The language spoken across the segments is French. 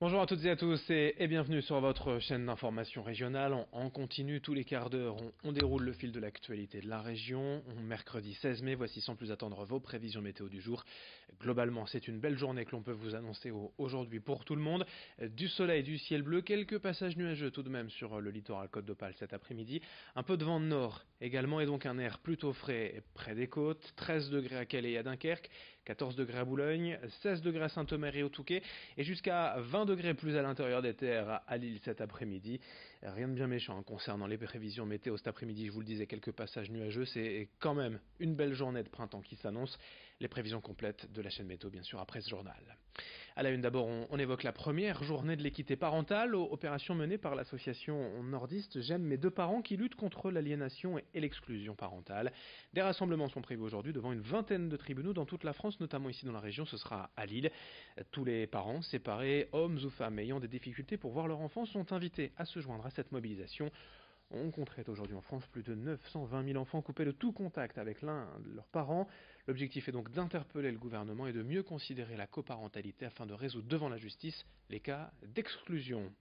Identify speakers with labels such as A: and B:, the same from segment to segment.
A: Bonjour à toutes et à tous et bienvenue sur votre chaîne d'information régionale. On continue tous les quarts d'heure, on déroule le fil de l'actualité de la région. Mercredi 16 mai, voici sans plus attendre vos prévisions météo du jour. Globalement, c'est une belle journée que l'on peut vous annoncer aujourd'hui pour tout le monde. Du soleil, du ciel bleu, quelques passages nuageux tout de même sur le littoral Côte d'Opale cet après-midi. Un peu de vent de nord également et donc un air plutôt frais près des côtes. 13 degrés à Calais et à Dunkerque, 14 degrés à Boulogne, 16 degrés à Saint-Omer et au Touquet et jusqu'à 20 degrés plus à l'intérieur des terres à Lille cet après-midi. Rien de bien méchant concernant les prévisions météo cet après-midi, je vous le disais, quelques passages nuageux, c'est quand même une belle journée de printemps qui s'annonce. Les prévisions complètes de la chaîne météo bien sûr après ce journal. À la une d'abord, on évoque la première journée de l'équité parentale, opération menée par l'association nordiste J'aime mes deux parents qui lutte contre l'aliénation et l'exclusion parentale. Des rassemblements sont prévus aujourd'hui devant une vingtaine de tribunaux dans toute la France, notamment ici dans la région, ce sera à Lille. Tous les parents séparés, hommes ou femmes ayant des difficultés pour voir leur enfant sont invités à se joindre à cette mobilisation. On compterait aujourd'hui en France plus de 920 000 enfants coupés de tout contact avec l'un de leurs parents. L'objectif est donc d'interpeller le gouvernement et de mieux considérer la coparentalité afin de résoudre devant la justice les cas d'exclusion.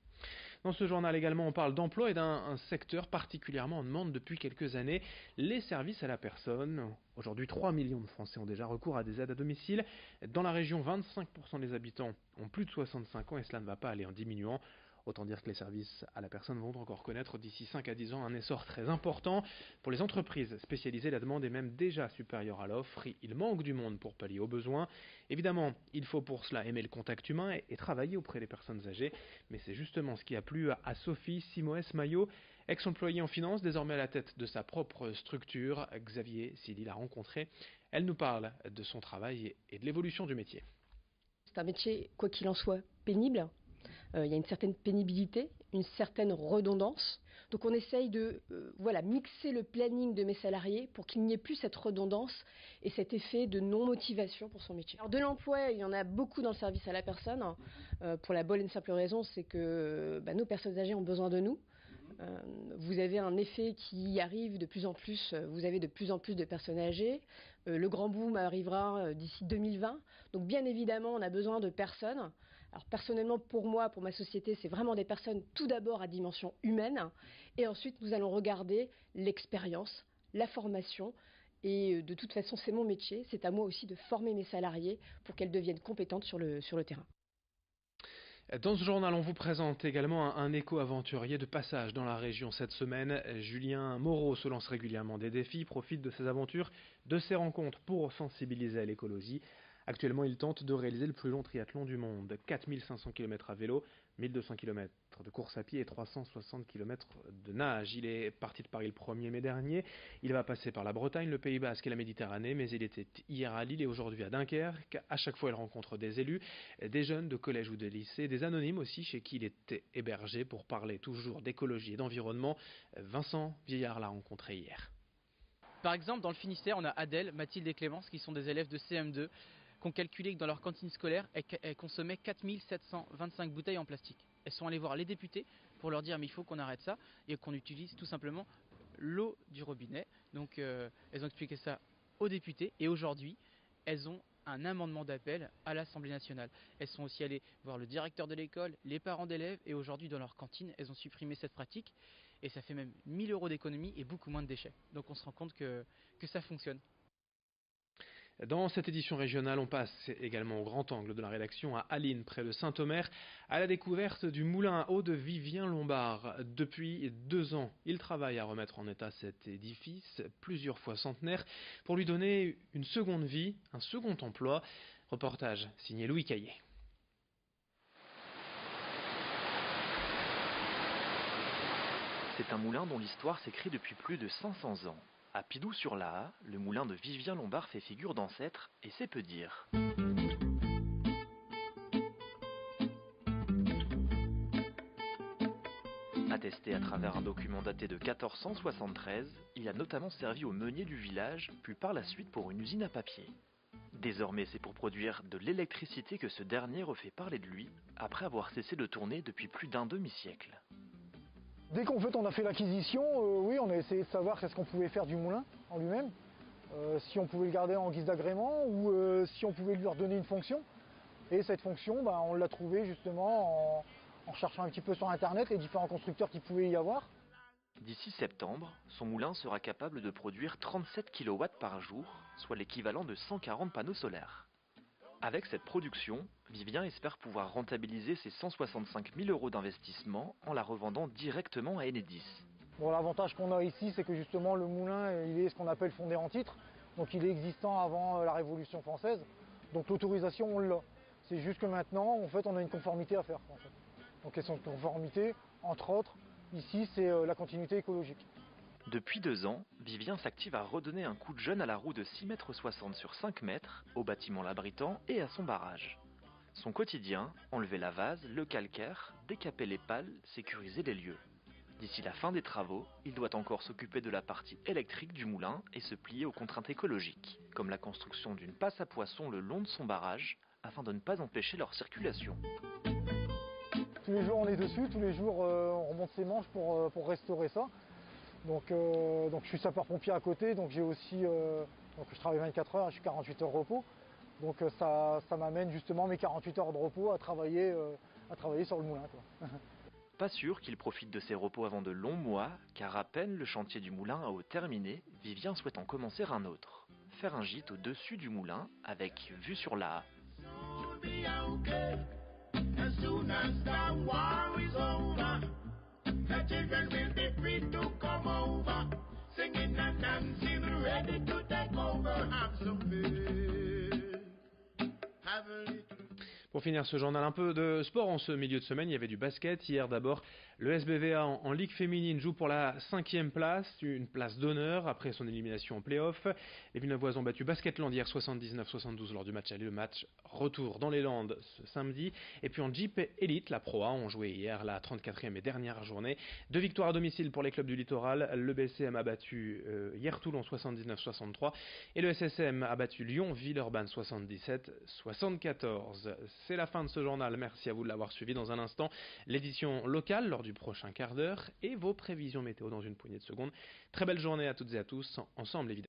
A: Dans ce journal également, on parle d'emploi et d'un secteur particulièrement en demande depuis quelques années, les services à la personne. Aujourd'hui, 3 millions de Français ont déjà recours à des aides à domicile. Dans la région, 25% des habitants ont plus de 65 ans et cela ne va pas aller en diminuant. Autant dire que les services à la personne vont encore connaître d'ici 5 à 10 ans un essor très important. Pour les entreprises spécialisées, la demande est même déjà supérieure à l'offre. Il manque du monde pour pallier aux besoins. Évidemment, il faut pour cela aimer le contact humain et travailler auprès des personnes âgées. Mais c'est justement ce qui a plu à Sophie Simoès-Maillot, ex-employée en finance, désormais à la tête de sa propre structure. Xavier Silly l'a rencontrée. Elle nous parle de son travail et de l'évolution du métier.
B: C'est un métier, quoi qu'il en soit, pénible. Il y a une certaine pénibilité, une certaine redondance. Donc on essaye de mixer le planning de mes salariés pour qu'il n'y ait plus cette redondance et cet effet de non-motivation pour son métier. Alors de l'emploi, il y en a beaucoup dans le service à la personne, pour la bonne et simple raison, c'est que nos personnes âgées ont besoin de nous. Vous avez un effet qui arrive de plus en plus, vous avez de plus en plus de personnes âgées. Le grand boom arrivera d'ici 2020. Donc bien évidemment, on a besoin de personnes. Alors personnellement, pour moi, pour ma société, c'est vraiment des personnes tout d'abord à dimension humaine. Et ensuite, nous allons regarder l'expérience, la formation. Et de toute façon, c'est mon métier. C'est à moi aussi de former mes salariés pour qu'elles deviennent compétentes sur le terrain.
A: Dans ce journal, on vous présente également un éco-aventurier de passage dans la région cette semaine. Julien Moreau se lance régulièrement des défis, profite de ses aventures, de ses rencontres pour sensibiliser à l'écologie. Actuellement, il tente de réaliser le plus long triathlon du monde. 4500 km à vélo, 1200 km de course à pied et 360 km de nage. Il est parti de Paris le 1er mai dernier. Il va passer par la Bretagne, le Pays Basque et la Méditerranée, mais il était hier à Lille et aujourd'hui à Dunkerque. À chaque fois, il rencontre des élus, des jeunes de collège ou de lycée, des anonymes aussi chez qui il était hébergé pour parler toujours d'écologie et d'environnement. Vincent Vieillard l'a rencontré hier.
C: Par exemple, dans le Finistère, on a Adèle, Mathilde et Clémence qui sont des élèves de CM2 qui ont calculé que dans leur cantine scolaire, elles consommaient 4725 bouteilles en plastique. Elles sont allées voir les députés pour leur dire mais il faut qu'on arrête ça et qu'on utilise tout simplement l'eau du robinet. Donc elles ont expliqué ça aux députés et aujourd'hui, elles ont un amendement d'appel à l'Assemblée nationale. Elles sont aussi allées voir le directeur de l'école, les parents d'élèves et aujourd'hui dans leur cantine, elles ont supprimé cette pratique et ça fait même 1000 € d'économie et beaucoup moins de déchets. Donc on se rend compte que ça fonctionne.
A: Dans cette édition régionale, on passe également au grand angle de la rédaction à Alline, près de Saint-Omer, à la découverte du moulin à eau de Vivien Lombard. Depuis 2 ans, il travaille à remettre en état cet édifice, plusieurs fois centenaire, pour lui donner une seconde vie, un second emploi. Reportage signé Louis Caillé.
D: C'est un moulin dont l'histoire s'écrit depuis plus de 500 ans. À Pidou-sur-Laha, le moulin de Vivien Lombard fait figure d'ancêtre, et c'est peu dire. Attesté à travers un document daté de 1473, il a notamment servi au meunier du village, puis par la suite pour une usine à papier. Désormais, c'est pour produire de l'électricité que ce dernier refait parler de lui, après avoir cessé de tourner depuis plus d'un demi-siècle.
E: Dès qu'en fait on a fait l'acquisition, oui, on a essayé de savoir qu'est-ce qu'on pouvait faire du moulin en lui-même, si on pouvait le garder en guise d'agrément ou si on pouvait lui redonner une fonction. Et cette fonction, on l'a trouvée justement en cherchant un petit peu sur internet les différents constructeurs qu'il pouvait y avoir.
D: D'ici septembre, son moulin sera capable de produire 37 kW par jour, soit l'équivalent de 140 panneaux solaires. Avec cette production, Vivien espère pouvoir rentabiliser ses 165 000 € d'investissement en la revendant directement à Enedis.
E: Bon, l'avantage qu'on a ici, c'est que justement le moulin, il est ce qu'on appelle fondé en titre. Donc il est existant avant la Révolution française. Donc l'autorisation, on l'a. C'est juste que maintenant, en fait, on a une conformité à faire. En fait. Donc et cette conformité, entre autres, ici, c'est la continuité écologique.
D: Depuis 2 ans, Vivien s'active à redonner un coup de jeune à la roue de 6,60 m sur 5 mètres, au bâtiment l'abritant et à son barrage. Son quotidien, enlever la vase, le calcaire, décaper les pales, sécuriser les lieux. D'ici la fin des travaux, il doit encore s'occuper de la partie électrique du moulin et se plier aux contraintes écologiques, comme la construction d'une passe à poissons le long de son barrage, afin de ne pas empêcher leur circulation.
E: Tous les jours on est dessus, tous les jours on remonte ses manches pour restaurer ça. Donc je suis sapeur-pompier à côté, donc j'ai aussi donc je travaille 24 heures, je suis 48 heures de repos. Donc ça m'amène justement mes 48 heures de repos à travailler sur le moulin, quoi.
D: Pas sûr qu'il profite de ses repos avant de longs mois, car à peine le chantier du moulin à eau terminé, Vivien souhaite en commencer un autre. Faire un gîte au-dessus du moulin, avec vue sur la
A: Pour finir ce journal, un peu de sport en ce milieu de semaine. Il y avait du basket. Hier d'abord, le SBVA en Ligue féminine joue pour la 5e place, une place d'honneur après son élimination en play-off. Les Villeneuvoises ont battu Basketland hier 79-72 lors du match aller. Le match retour dans les Landes ce samedi. Et puis en Jeep Elite, la Pro A ont joué hier la 34e et dernière journée. 2 victoires à domicile pour les clubs du littoral. Le BCM a battu hier Toulon 79-63 et le SSM a battu Lyon Villeurbanne 77-74. C'est la fin de ce journal, merci à vous de l'avoir suivi. Dans un instant, l'édition locale lors du prochain quart d'heure et vos prévisions météo dans une poignée de secondes. Très belle journée à toutes et à tous, ensemble évidemment.